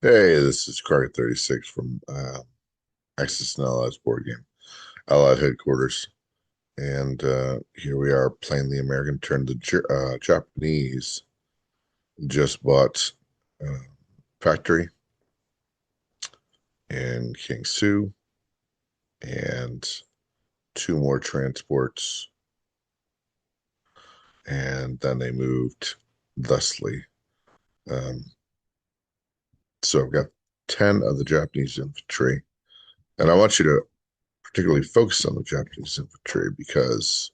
Hey, this is Card 36 from Axis and Allies board game, Allied headquarters. And here we are playing the American turn. The Japanese just bought uh, factory in Kiangsu and two more transports. And then they moved thusly. Um, so I've got 10 of the Japanese infantry. And I want you to particularly focus on the Japanese infantry because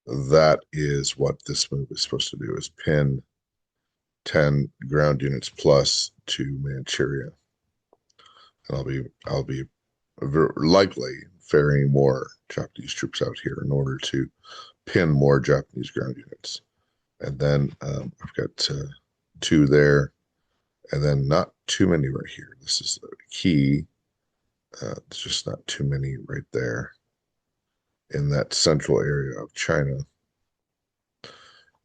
that is what this move is supposed to do, is pin 10 ground units plus to Manchuria. And I'll be likely ferrying more Japanese troops out here in order to pin more Japanese ground units. And then I've got two there, and then not too many right here. This is the key. It's just not too many right there in that central area of China.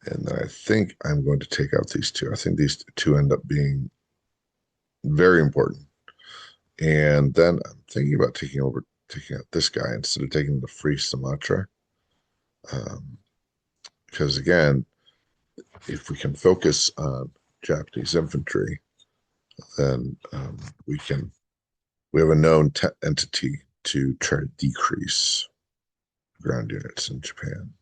And then I think I'm going to take out these two. I think these two end up being very important. And then I'm thinking about taking out this guy instead of taking the free Sumatra. Um, because again, if we can focus on Japanese infantry, then we have a known entity to try to decrease ground units in Japan.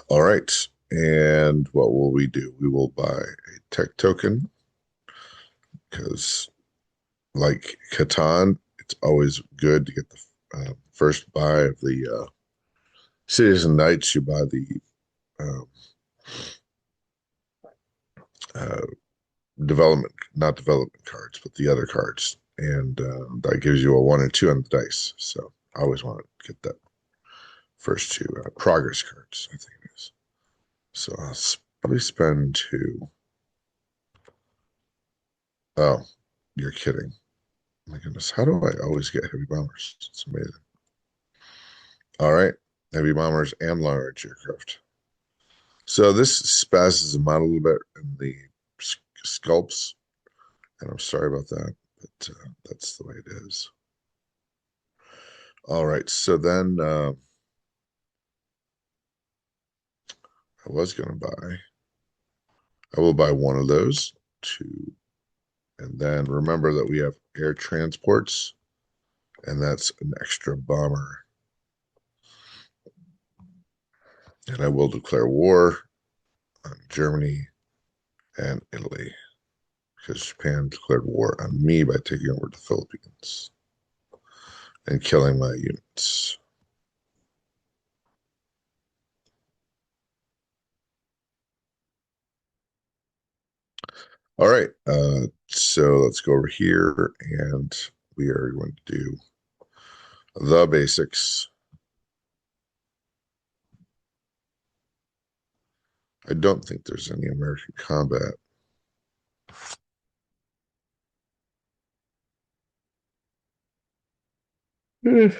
All right. And what will we do? We will buy a tech token because, like Catan, it's always good to get the first buy of the cities and knights. You buy the um, uh, development, not development cards, but the other cards, and that gives you a one and two on the dice. So I always want to get that first two progress cards. I think it is. So I'll probably spend two. Oh, you're kidding! My goodness, how do I always get heavy bombers? It's amazing. All right, heavy bombers and large aircraft. So this spazzes them out a little bit in the sculpts, and I'm sorry about that, but that's the way it is. All right, so then I will buy one of those, two, and then remember that we have air transports, and that's an extra bomber. And I will declare war on Germany and Italy because Japan declared war on me by taking over the Philippines and killing my units. All right, so let's go over here and we are going to do the basics. I don't think there's any American combat. Eh,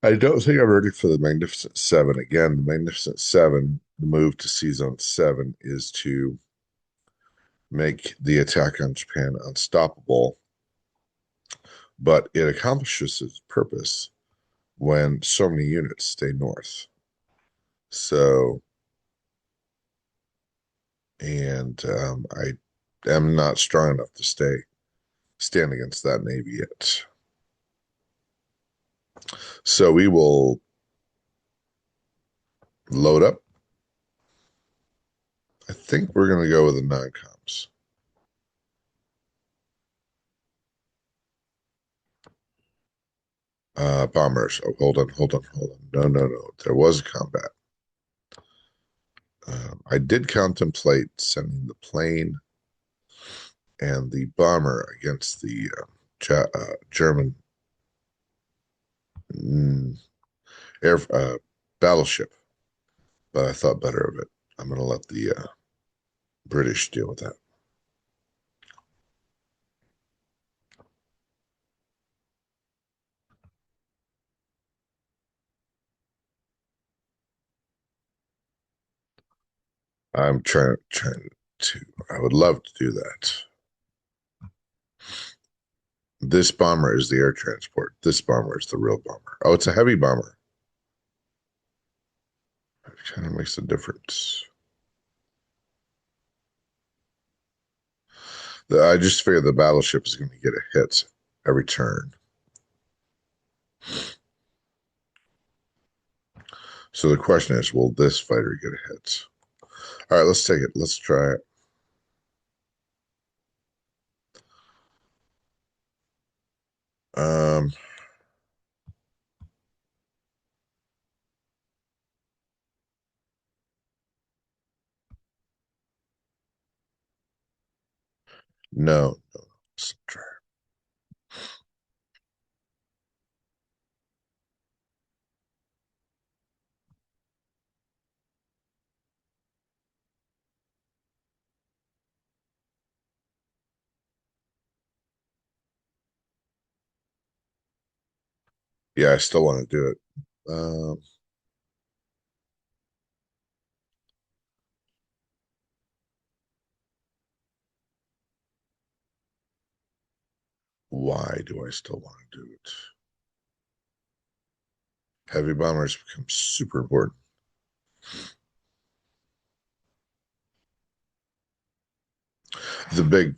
I don't think I'm ready for the Magnificent Seven. Again, the Magnificent Seven, the move to C Zone 7 is to make the attack on Japan unstoppable, but it accomplishes its purpose when so many units stay north. So, and I am not strong enough to stand against that navy yet. So we will load up. I think we're going to go with the non-coms. Bombers. Oh, hold on. No, no, no. There was combat. I did contemplate sending the plane and the bomber against the German mm, air battleship, but I thought better of it. I'm going to let the British deal with that. I'm trying. two. I would love to do that. This bomber is the air transport. This bomber is the real bomber. Oh, it's a heavy bomber. It kind of makes a difference. I just figure the battleship is going to get a hit every turn. So the question is, will this fighter get a hit? All right, let's take it. Let's try it. Um, no, no. Let's try. Yeah, I still want to do it. Um, why do I still want to do it? Heavy bombers become super important. The big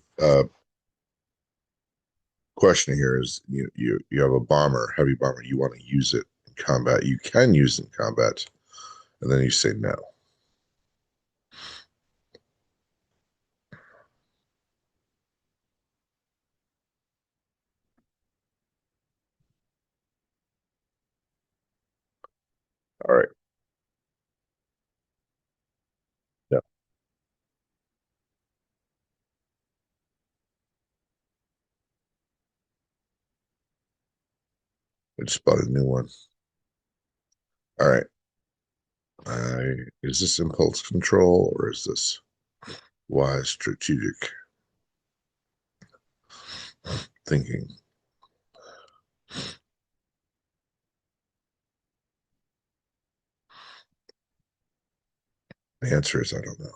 question here is you have a bomber, heavy bomber, you want to use it in combat. You can use it in combat, and then you say no. All right. Yeah. I just bought a new one. All right. Is this impulse control or is this wise strategic thinking? The answer is I don't know.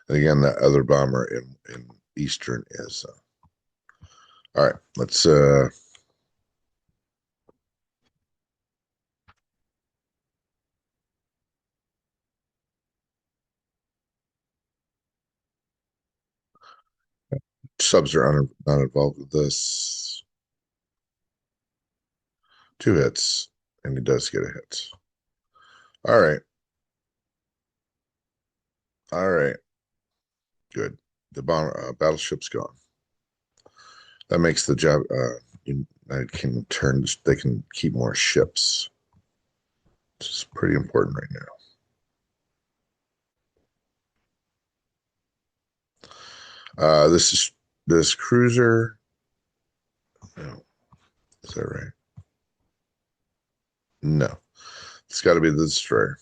And again, that other bomber in Eastern is all right. Let's subs are not involved with this. Two hits, and he does get a hit. All right. All right. Good. The bomber battleship's gone. That makes the job. United Kingdom turns. They can keep more ships, which is pretty important right now. This is this cruiser. No, is that right? No, it's got to be the destroyer.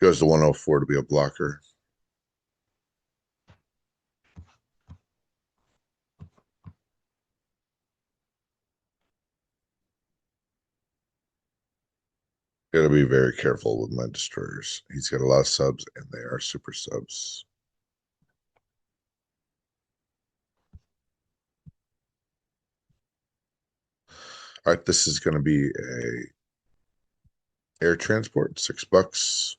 Goes to 104 to be a blocker. Got to be very careful with my destroyers. He's got a lot of subs, and they are super subs. All right, this is going to be a air transport, $6,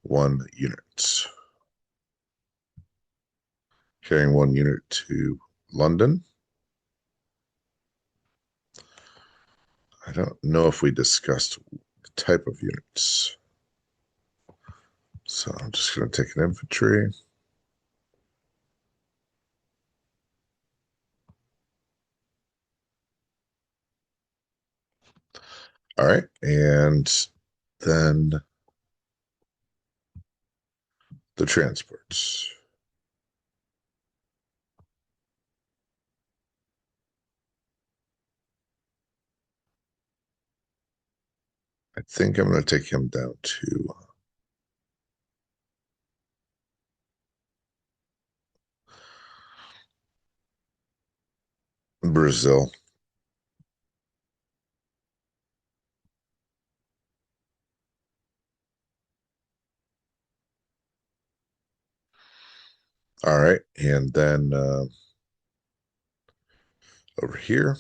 1 unit. Carrying 1 unit to London. I don't know if we discussed the type of units. So I'm just going to take an infantry. All right. And then the transports. I think I'm going to take him down to Brazil. All right, and then over here,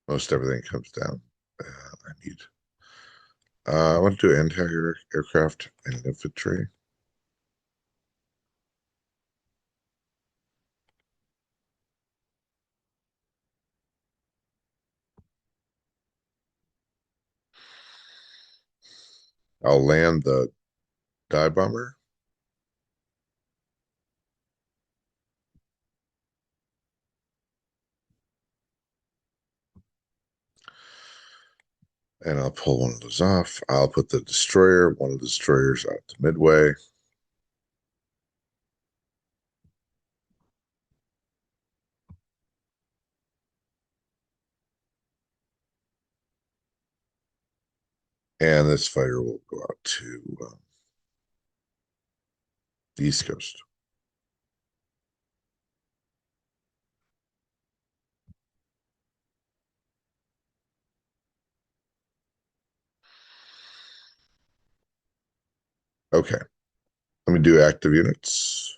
most everything comes down. I need. I want to do anti-aircraft and infantry. I'll land the dive bomber, and I'll pull one of those off. I'll put the destroyer, one of the destroyers out to Midway. And this fighter will go out to the East Coast. Okay, let me do active units.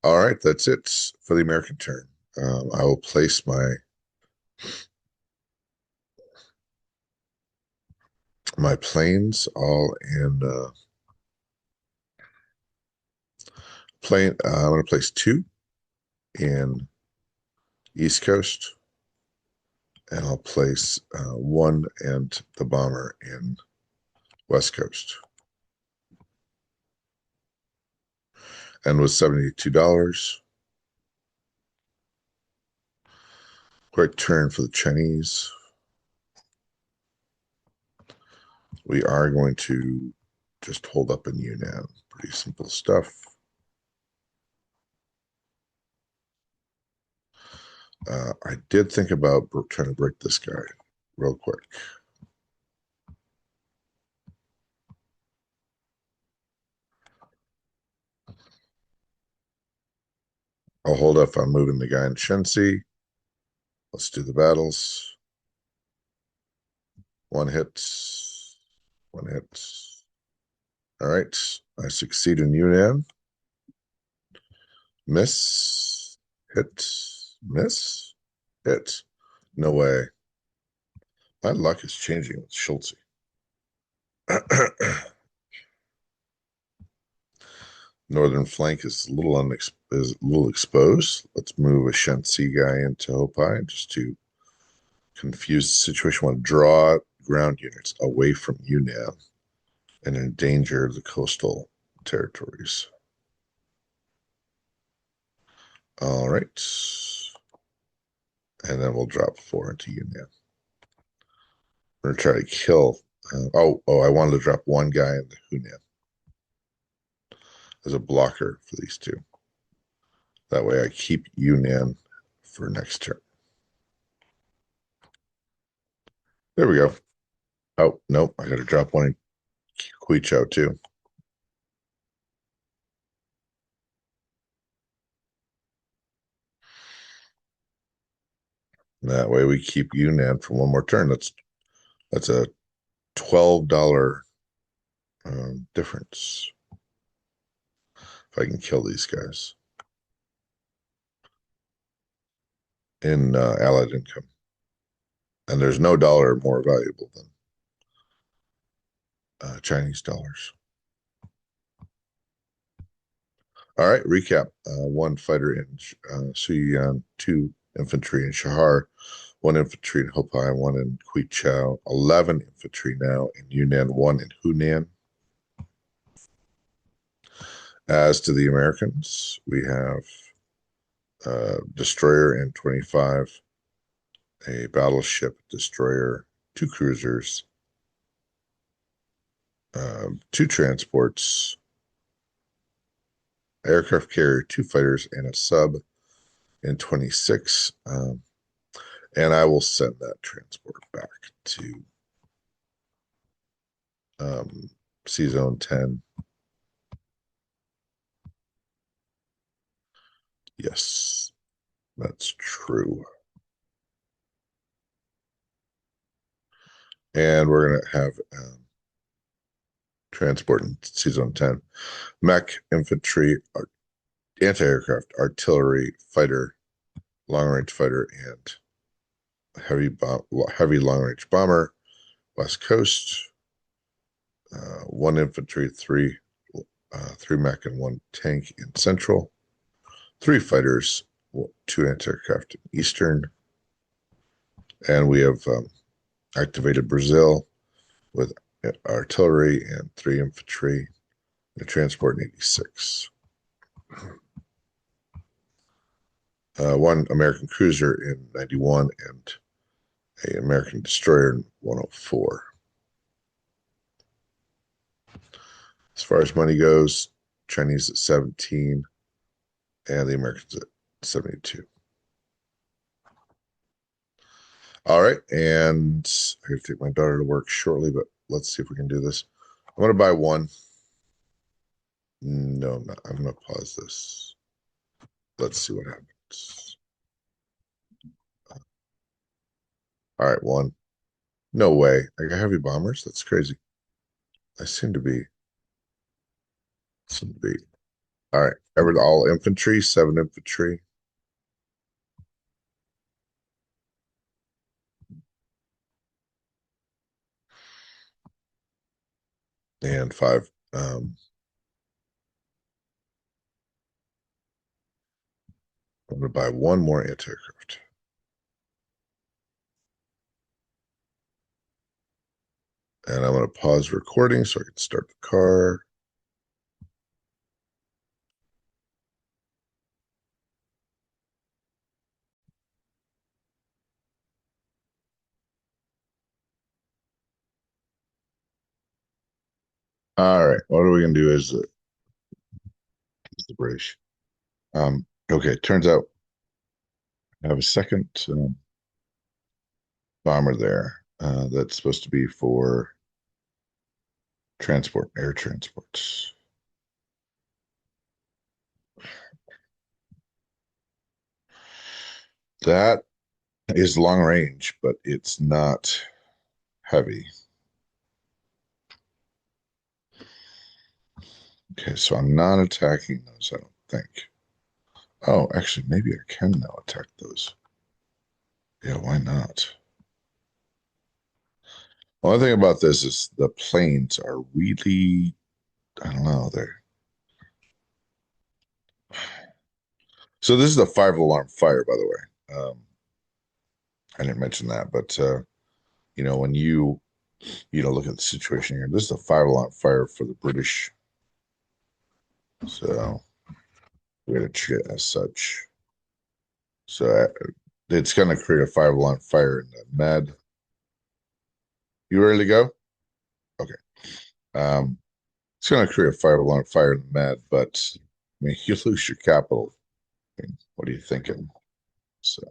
All right, that's it for the American turn. I will place my planes all in plane. I'm going to place two in East Coast, and I'll place one and the bomber in West Coast. And with $72, great turn for the Chinese. We are going to just hold up in Yunnan. Pretty simple stuff. I did think about trying to break this guy real quick. I'll hold up on moving the guy in Shensi. Let's do the battles. One hit. One hit. All right. I succeed in Yunnan. Miss. Hit. Miss. Hit. No way. My luck is changing with Schultze. Northern flank is a little exposed. Let's move a Shensi guy into Hopai just to confuse the situation. I want to draw ground units away from Yunnan and endanger the coastal territories. All right. And then we'll drop 4 into Yunnan. We're going to try to kill. I wanted to drop one guy into Hunan as a blocker for these two. That way I keep Yunnan for next turn. There we go. Oh, nope. I got to drop one in Quichao too. That way we keep Yunnan for one more turn. That's a $12 difference. If I can kill these guys in allied income. And there's no dollar more valuable than Chinese dollars. All right, recap. One fighter in Suiyuan, two infantry in Shahar, one infantry in Hopai, one in Quichao, 11 infantry now in Yunnan, one in Hunan. As to the Americans, we have a destroyer in 25, a battleship destroyer, two cruisers, 2 transports, aircraft carrier, 2 fighters, and a sub in 26. And I will send that transport back to C Zone 10. Yes, that's true. And we're going to have transport in C Zone 10. Mech, infantry, anti-aircraft, artillery, fighter, long-range fighter, and heavy long-range bomber, West Coast. 1 infantry, 3 mech, and 1 tank in Central. 3 fighters, 2 anti-aircraft in Eastern. And we have activated Brazil with artillery and 3 infantry, and a transport in 86. 1 American cruiser in 91 and an American destroyer in 104. As far as money goes, Chinese at 17 and the Americans at 72. All right, and I have to take my daughter to work shortly, but let's see if we can do this. I'm going to buy 1. No, I'm not. I'm going to pause this. Let's see what happens. All right, 1. No way. I got heavy bombers? That's crazy. I seem to be. All right. All infantry, 7 infantry. And 5. I'm going to buy 1 more anti-aircraft. And I'm going to pause recording so I can start the car. All right. What are we going to do is the British. Okay. Turns out I have a second bomber there that's supposed to be for transport, air transports. That is long range, but it's not heavy. Okay, so I'm not attacking those, I don't think. Oh, actually, maybe I can now attack those. Yeah, why not? One thing about this is the planes are really, I don't know, they're so this is the 5 alarm fire, by the way. I didn't mention that, but when look at the situation here, this is a 5 alarm fire for the British. So we're gonna treat it as such. So it's gonna create a 5 alarm fire in the med. You ready to go? Okay. Um, it's gonna create a 5 alarm fire in the med, but I mean you lose your capital. I mean, what are you thinking? So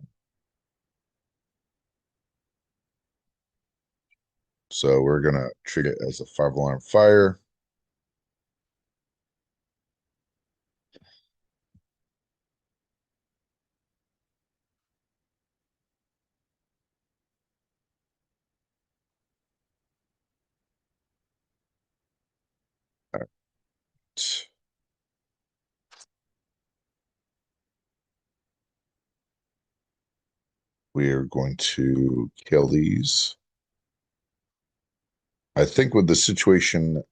we're gonna treat it as a 5 alarm fire. We are going to kill these. I think with the situation,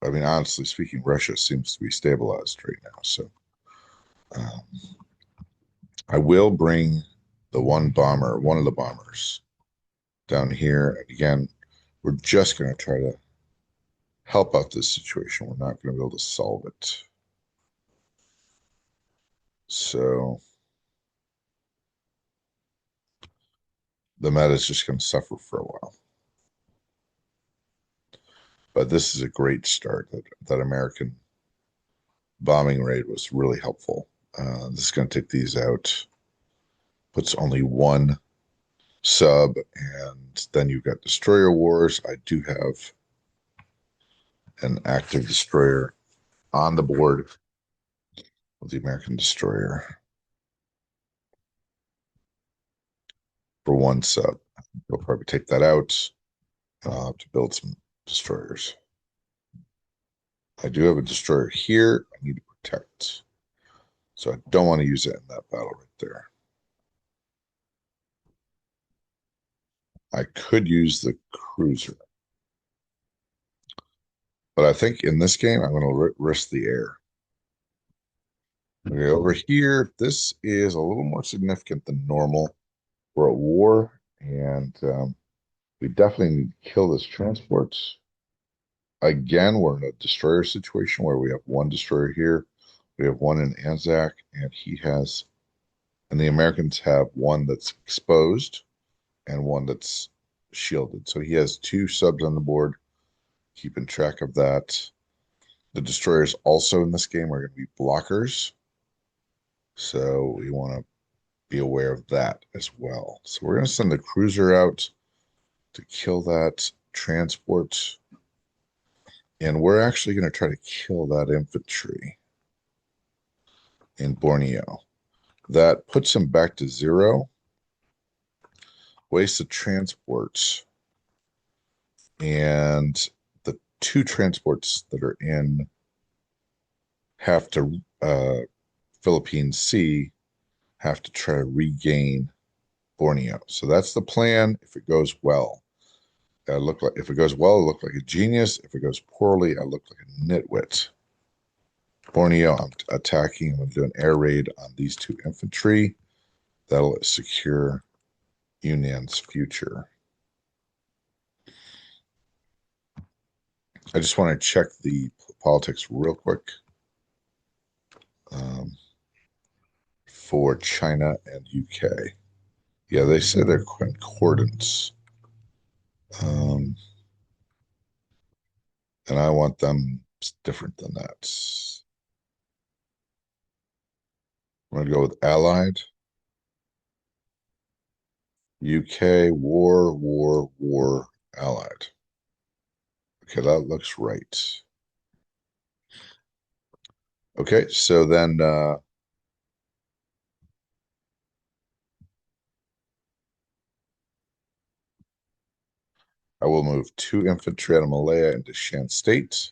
I mean, honestly speaking, Russia seems to be stabilized right now. So um, I will bring one of the bombers down here. And again, we're just going to try to help out this situation. We're not going to be able to solve it. So the meta is just going to suffer for a while. But this is a great start. That American bombing raid was really helpful. This is going to take these out. Puts only one sub, and then you've got destroyer wars. I do have an active destroyer on the board with the American destroyer for one sub. You'll probably take that out to build some destroyers. I do have a destroyer here. I need to protect. So I don't want to use it in that battle right there. I could use the cruiser. But I think in this game, I'm going to risk the air. Okay, over here, this is a little more significant than normal. We're at war, and we definitely need to kill this transport. Again, we're in a destroyer situation where we have one destroyer here. We have one in Anzac, and and the Americans have one that's exposed and one that's shielded. So he has two subs on the board, keeping track of that. The destroyers also in this game are going to be blockers. So we want to be aware of that as well. So we're going to send the cruiser out to kill that transport. And we're actually going to try to kill that infantry in Borneo. That puts him back to 0. Waste of transports. And the two transports that are in have to, Philippine Sea, have to try to regain Borneo. So that's the plan if it goes well. If it goes well, I look like a genius. If it goes poorly, I look like a nitwit. Borneo, I'm attacking. I'm going to do an air raid on these two infantry. That'll secure Yunnan's future. I just want to check the politics real quick for China and UK. Yeah, they say they're concordance. And I want them different than that. I'm going to go with allied. UK, war, allied. Okay, that looks right. Okay, so then I will move 2 infantry out of Malaya into Shan State,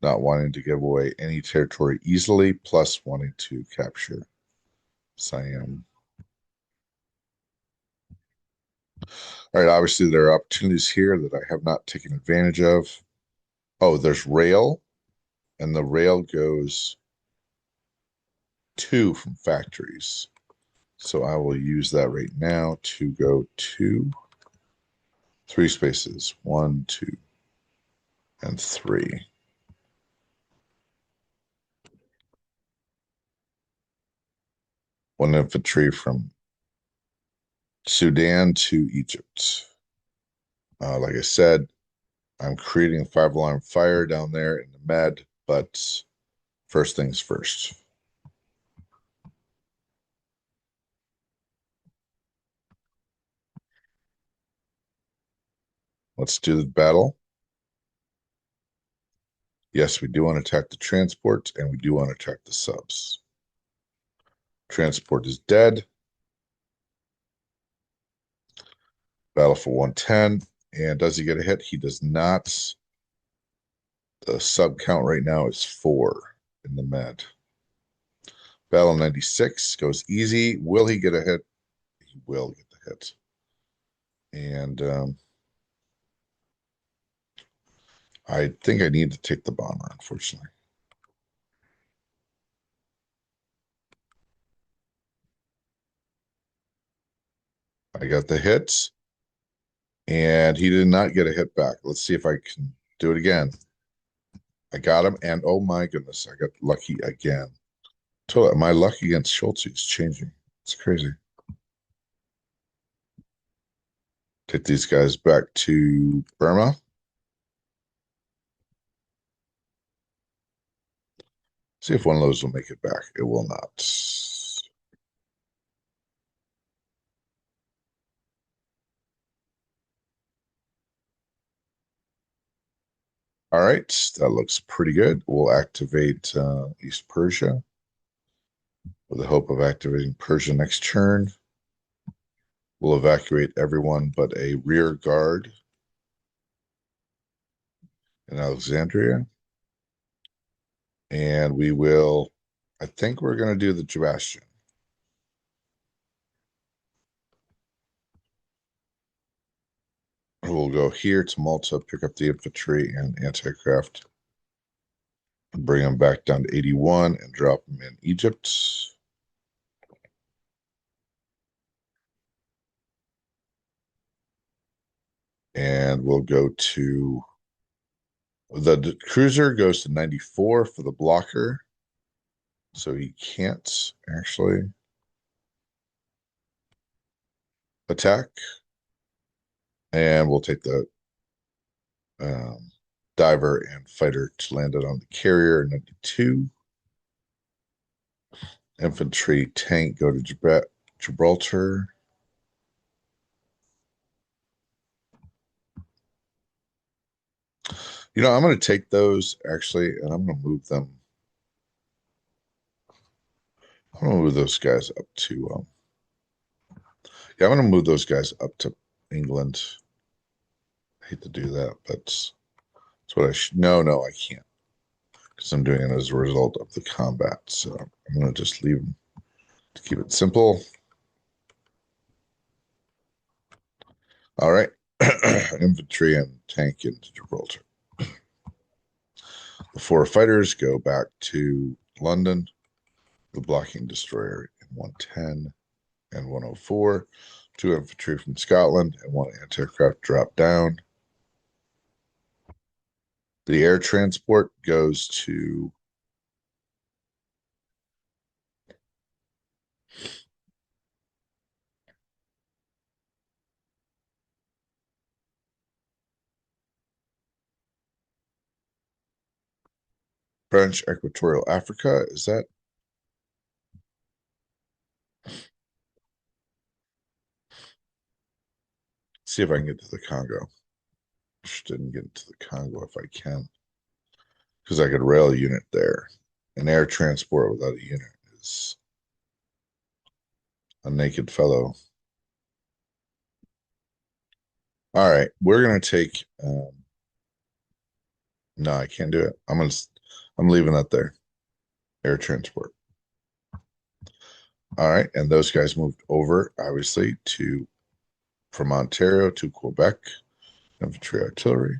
not wanting to give away any territory easily, plus wanting to capture Siam. All right, obviously there are opportunities here that I have not taken advantage of. Oh, there's rail, and the rail goes 2 from factories. So I will use that right now to go 2, 3 spaces, 1, 2, and 3. One infantry from Sudan to Egypt. Like I said, I'm creating a 5-alarm fire down there in the Med, but first things first. Let's do the battle. Yes, we do want to attack the transport, and we do want to attack the subs. Transport is dead. Battle for 110. And does he get a hit? He does not. The sub count right now is 4 in the Med. Battle 96 goes easy. Will he get a hit? He will get the hit. And I think I need to take the bomber, unfortunately. I got the hits, and he did not get a hit back. Let's see if I can do it again. I got him, and oh my goodness, I got lucky again. My luck against Schultz is changing. It's crazy. Take these guys back to Burma. See if one of those will make it back. It will not. All right, that looks pretty good. We'll activate East Persia with the hope of activating Persia next turn. We'll evacuate everyone but a rear guard in Alexandria. And we will, I think we're going to do the Bastion. We'll go here to Malta, pick up the infantry and anti-craft, and bring them back down to 81 and drop them in Egypt. And we'll go to the cruiser goes to 94 for the blocker. So he can't actually attack. And we'll take the diver and fighter to land it on the carrier, 92. Infantry tank go to Gibraltar. You know, I'm going to take those actually, and I'm going to move them. I'm going to move those guys up to, yeah, I'm going to move those guys up to England. I hate to do that, but that's what I should. No, I can't because I'm doing it as a result of the combat. So I'm going to just leave them to keep it simple. All right. Infantry and tank into Gibraltar. The 4 fighters go back to London. The blocking destroyer in 110 and 104. 2 infantry from Scotland and 1 anti-aircraft drop down. The air transport goes to French Equatorial Africa. Is that? See if I can get to the Congo. Interested in getting to the Congo if I can. Because I could rail a unit there. An air transport without a unit is a naked fellow. All right, we're gonna take. No, I can't do it. I'm leaving that there. Air transport. All right, and those guys moved over, obviously, from Ontario to Quebec. Infantry artillery.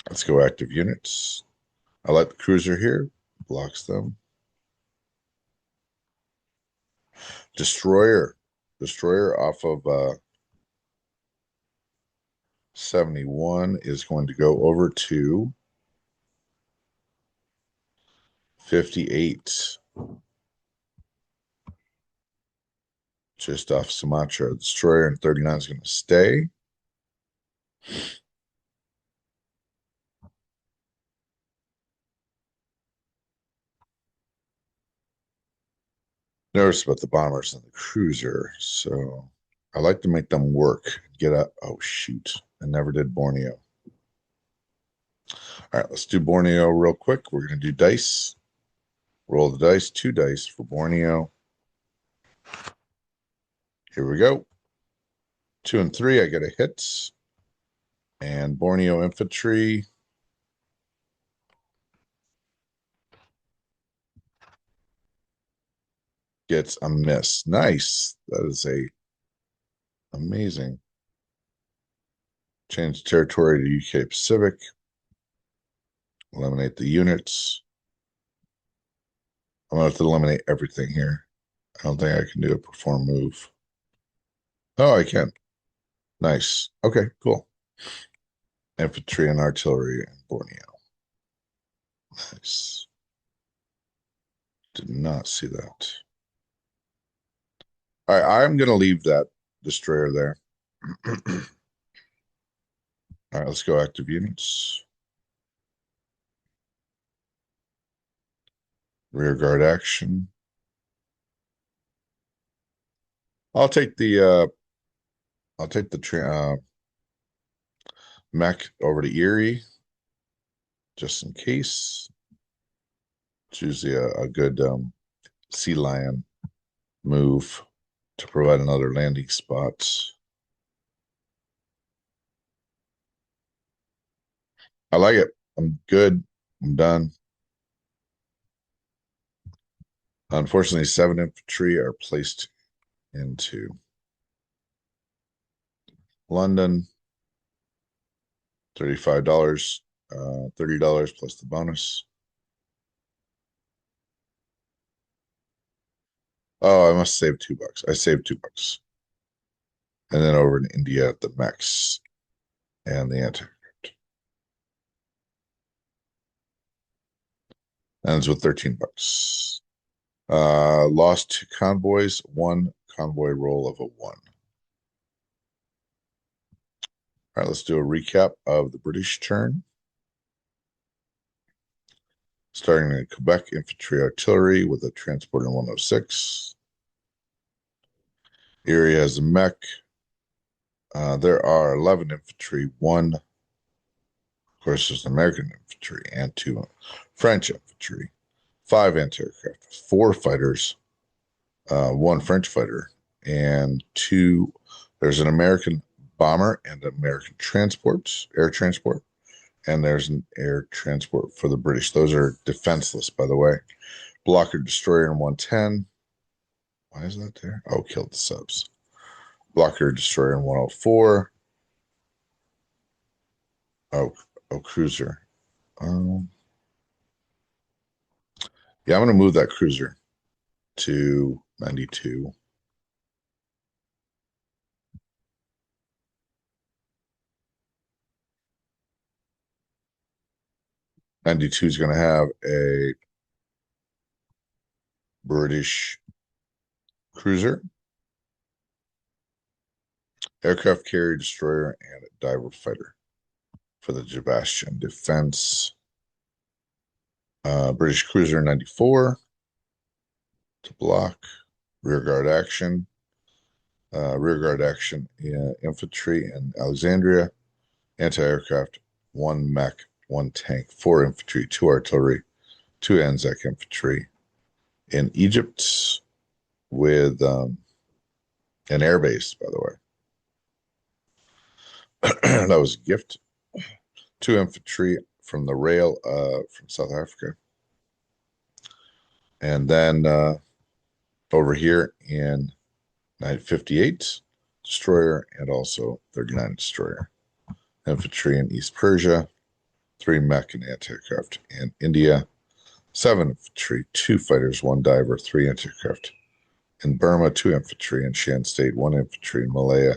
Let's go active units. I like the cruiser here. Blocks them. Destroyer. Destroyer off of 71 is going to go over to 58. Just off Sumatra. Destroyer in 39 is going to stay. Nervous about the bombers and the cruiser, so I like to make them work. Get up. Oh, shoot. I never did Borneo. All right, let's do Borneo real quick. We're going to do dice. Roll the dice, 2 dice for Borneo. Here we go. 2 and 3, I get a hit. And Borneo infantry. Gets a miss. Nice. That is amazing. Change territory to UK Pacific. Eliminate the units. I'm going to have to eliminate everything here. I don't think I can do a perform move. Oh, I can. Nice. Okay, cool. Infantry and artillery in Borneo. Nice. Did not see that. All right, I'm going to leave that destroyer there. All right, let's go active units. Rear guard action. I'll take the mech over to Erie just in case. It's usually a good Sea Lion move to provide another landing spot. I like it. I'm good. I'm done. Unfortunately, 7 infantry are placed into London. $35, $30 plus the bonus. Oh, I must save $2. I saved $2. And then over in India, the mechs and the anti-crypt. Ends with $13. Lost 2 convoys, 1 convoy roll of a 1. All right, let's do a recap of the British turn. Starting in Quebec Infantry Artillery with a transport in 106. Erie has a mech. There are 11 infantry, 1, of course, there's American infantry, and 2 French infantry, 5 anti-aircraft, 4 fighters, 1 French fighter, and 2. There's an American bomber and American air transport, and there's an air transport for the British. Those are defenseless, by the way. Blocker destroyer in 110. Why is that there? Oh, killed the subs. Blocker destroyer in 104. Oh, cruiser. Yeah, I'm going to move that cruiser to 92. 92 is going to have a British cruiser, aircraft carrier destroyer, and a diver fighter for the Sebastian defense. British cruiser 94 to block, rear guard action. Rear guard action infantry in Alexandria, anti-aircraft, 1 mech, 1 tank, 4 infantry, 2 artillery, 2 Anzac infantry in Egypt with an airbase, by the way. That was a gift. 2 infantry from the rail from South Africa. And then over here in 958 destroyer and also 39 destroyer. Infantry in East Persia, 3 mech and anti-aircraft in India, 7 infantry, 2 fighters, 1 diver, 3 anti-aircraft in Burma, 2 infantry in Shan State, 1 infantry in Malaya,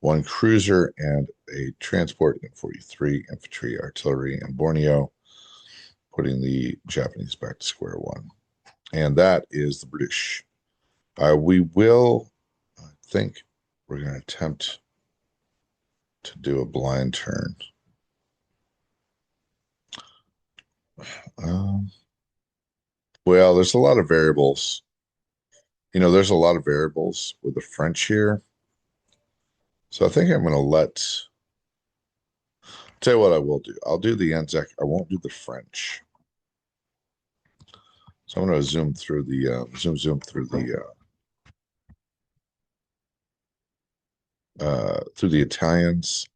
1 cruiser and a transport in 43 infantry artillery in Borneo, putting the Japanese back to square one. And that is the British. We will, I think we're going to attempt to do a blind turn. Well, there's a lot of variables. There's a lot of variables with the French here. So I think I'm going to tell you what I will do. I'll do the Anzac. I won't do the French. So I'm going to zoom through the through the Italians.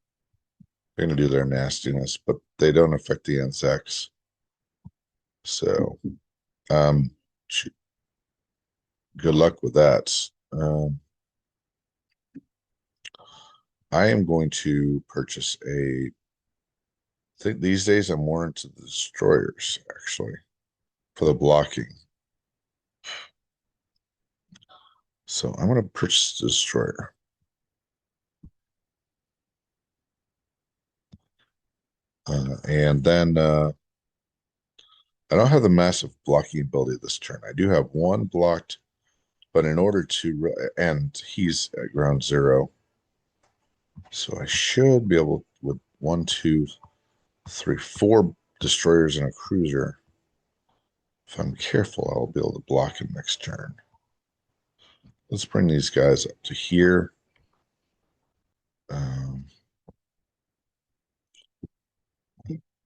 They're going to do their nastiness, but they don't affect the Anzacs. So, good luck with that. I am going to purchase I think these days I'm more into the destroyers, actually, for the blocking. So I'm going to purchase the destroyer. And then I don't have the massive blocking ability this turn. I do have 1 blocked, but in order to, and he's at ground 0. So I should be able, with 1, 2, 3, 4 destroyers and a cruiser, If I'm careful, I'll be able to block him next turn. Let's bring these guys up to here. Um,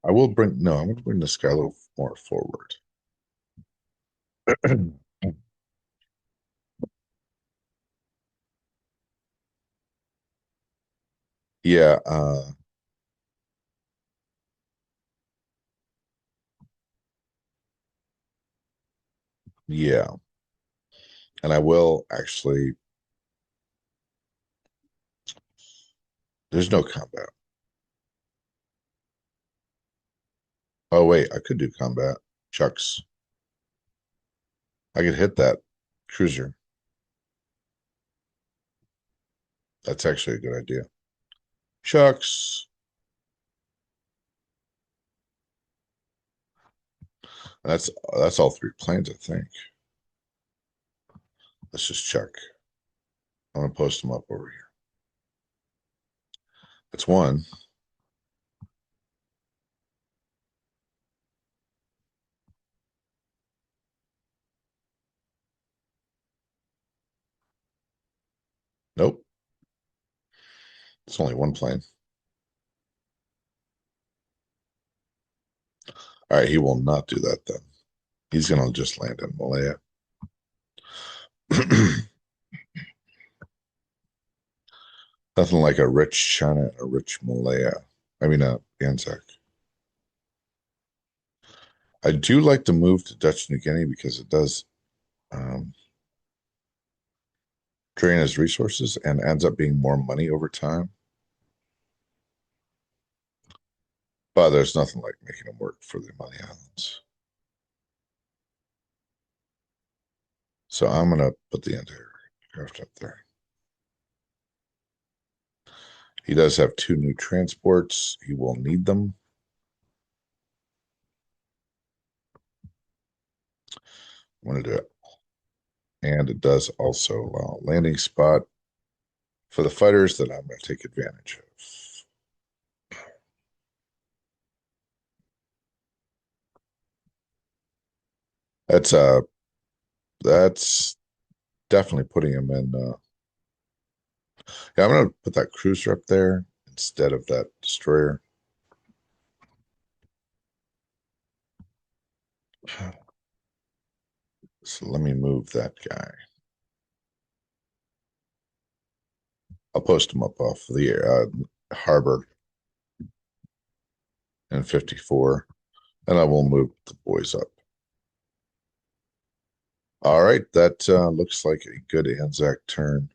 I will bring, no, I'm going to bring this guy a little more forward. Yeah, yeah. And I will actually, there's no combat. Oh, wait, I could do combat. Chucks. I could hit that cruiser. That's actually a good idea. Chucks. That's all three planes, I think. Let's just check. I'm gonna post them up over here. It's one. Nope. It's only one plane. All right, he will not do that then. He's gonna just land in Malaya. Nothing like a rich China and a rich Malaya. I mean, Anzac. I do like to move to Dutch New Guinea because it does um, drain his resources and ends up being more money over time. But there's nothing like making him work for the Money Islands. So I'm gonna put the anti-aircraft up there. He does have two new transports. He will need them. I'm gonna do it. And it does also allow a landing spot for the fighters that I'm gonna take advantage of. That's uh that's definitely putting him in yeah, I'm gonna put that cruiser up there instead of that destroyer. So let me move that guy. I'll post him up off the harbor in 54, and I will move the boys up. All right, that looks like a good Anzac turn.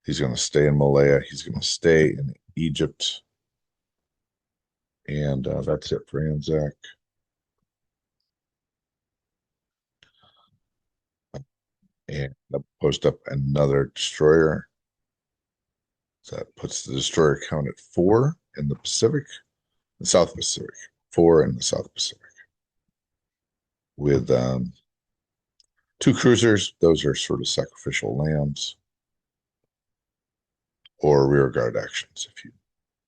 He's going to stay in Malaya. He's going to stay in Egypt. And that's it for Anzac. And I'll post up another destroyer. So that puts the destroyer count at 4 in the Pacific, the South Pacific, 4 in the South Pacific. With two cruisers, those are sort of sacrificial lambs or rear guard actions if you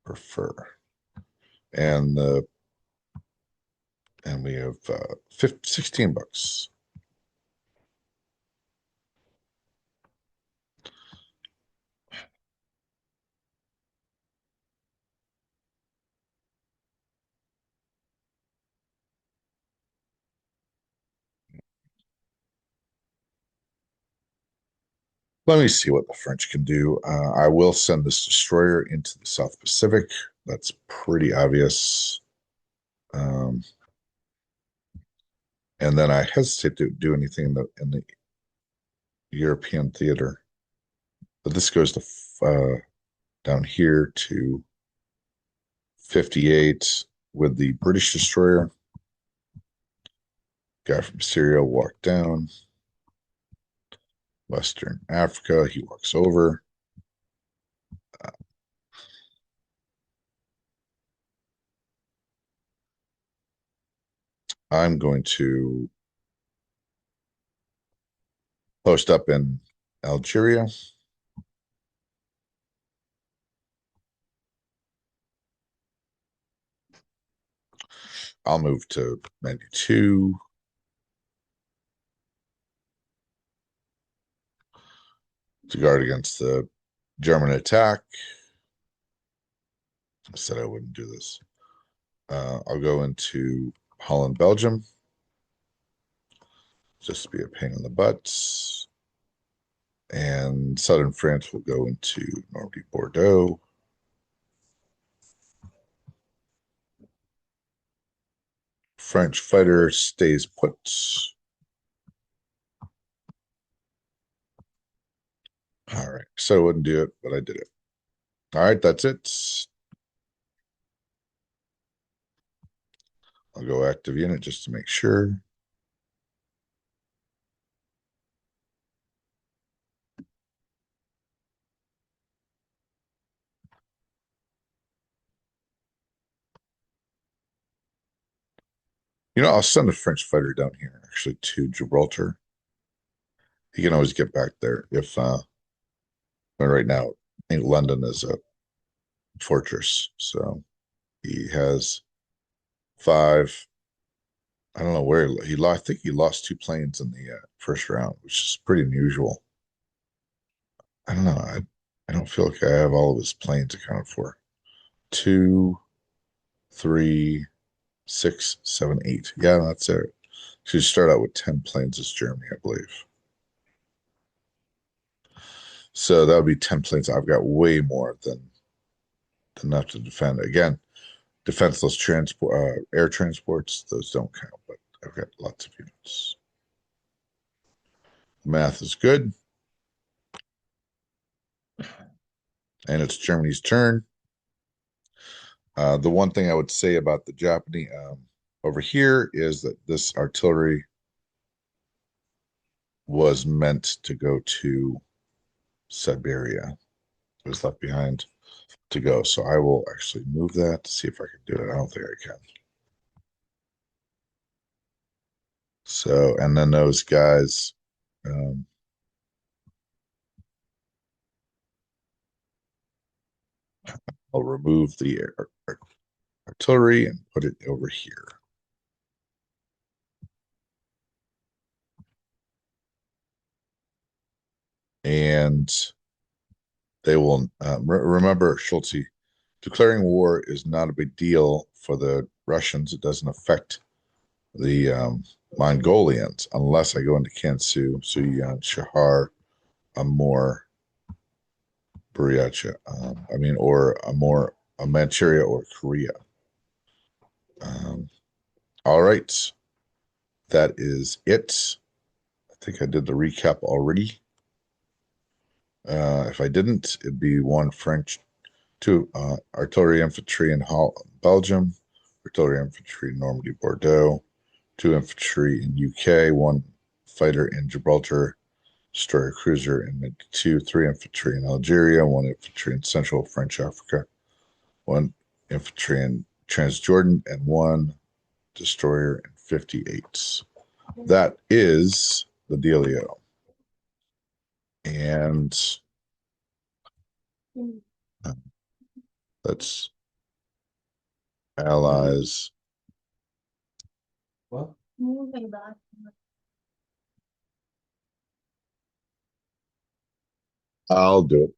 prefer. And we have 16 bucks. Let me see what the French can do. I will send this destroyer into the South Pacific. That's pretty obvious. Um, and then I hesitate to do anything in the European theater. But this goes to down here to 58 with the British destroyer. Guy from Syria walked down. Western Africa, he walks over. Uh, I'm going to post up in Algeria. I'll move to 92. to guard against the German attack. I said I wouldn't do this. I'll go into Holland, Belgium, just to be a pain in the butt. And southern France will go into Normandy, Bordeaux. French fighter stays put. All right, so I wouldn't do it, but I did it. All right, that's it. I'll go active unit just to make sure. You know, I'll send a French fighter down here, actually, to Gibraltar. He can always get back there if, but right now, I think London is a fortress. So he has 5. I don't know where he lost. I think he lost 2 planes in the first round, which is pretty unusual. I don't know. I don't feel like I have all of his planes accounted for. 2, 3, 6, 7, 8. Yeah, that's it. Should start out with 10 planes as Germany, I believe. So that would be 10 planes. I've got way more than enough to defend. Again, defenseless transport, air transports, those don't count, but I've got lots of units. Math is good. And it's Germany's turn. The one thing I would say about the Japanese over here is that this artillery was meant to go to Siberia. It was left behind to go. So I will actually move that to see if I can do it. I don't think I can. So, and then those guys, I'll remove the artillery and put it over here. And they will remember, Schulze, declaring war is not a big deal for the Russians. It doesn't affect the Mongolians unless I go into Kansu, Suyan, Shahar, Amur, Buryatia. Or a Manchuria or Korea. All right, that is it. I think I did the recap already. If I didn't, it'd be 1 French, 2 artillery infantry in Belgium, artillery infantry in Normandy, Bordeaux, 2 infantry in UK, 1 fighter in Gibraltar, destroyer cruiser in 3 infantry in Algeria, 1 infantry in Central French Africa, 1 infantry in Transjordan, and 1 destroyer in 58. That is the dealio. And that's allies. What? I'll do it.